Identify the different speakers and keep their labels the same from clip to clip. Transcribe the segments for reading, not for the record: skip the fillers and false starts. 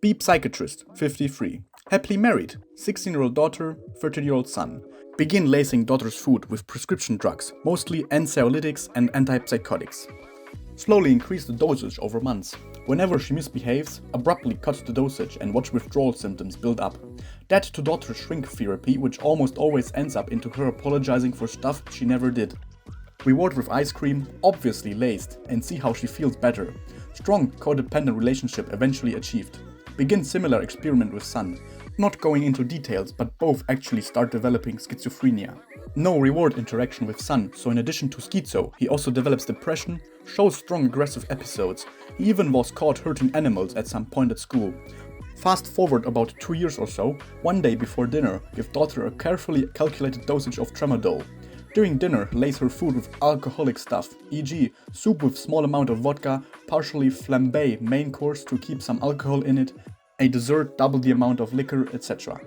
Speaker 1: Beep psychiatrist, 53. Happily married, 16-year-old daughter, 13-year-old son. Begin lacing daughter's food with prescription drugs, mostly anxiolytics and antipsychotics. Slowly increase the dosage over months. Whenever she misbehaves, abruptly cut the dosage and watch withdrawal symptoms build up. That to daughter's shrink therapy, which almost always ends up into her apologizing for stuff she never did. Reward with ice cream, obviously laced, and see how she feels better. Strong codependent relationship eventually achieved. Begin similar experiment with son. Not going into details, but both actually start developing schizophrenia. No reward interaction with son, so in addition to schizo, he also develops depression, shows strong aggressive episodes. He even was caught hurting animals at some point at school. Fast forward about 2 years or so, one day before dinner, give daughter a carefully calculated dosage of tramadol. During dinner, lace her food with alcoholic stuff, e.g. soup with small amount of vodka, partially flambe main course to keep some alcohol in it, a dessert double the amount of liquor, etc.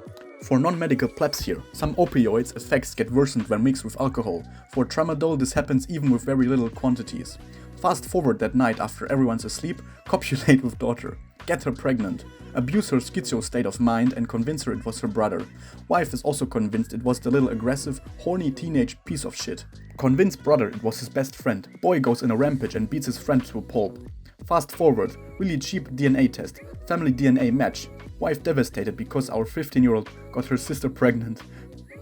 Speaker 1: For non-medical plebs here, some opioids effects get worsened when mixed with alcohol. For tramadol this happens even with very little quantities. Fast forward that night after everyone's asleep, copulate with daughter. Get her pregnant. Abuse her schizo state of mind and convince her it was her brother. Wife is also convinced it was the little aggressive, horny teenage piece of shit. Convince brother it was his best friend. Boy goes in a rampage and beats his friend to a pulp. Fast forward, really cheap DNA test, family DNA match. Wife devastated because our 15-year-old got her sister pregnant.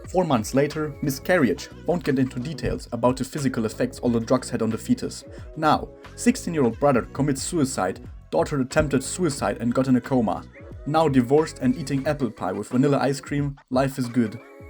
Speaker 1: 4 months later, miscarriage. Won't get into details about the physical effects all the drugs had on the fetus. Now, 16-year-old brother commits suicide, daughter attempted suicide and got in a coma. Now divorced and eating apple pie with vanilla ice cream, life is good.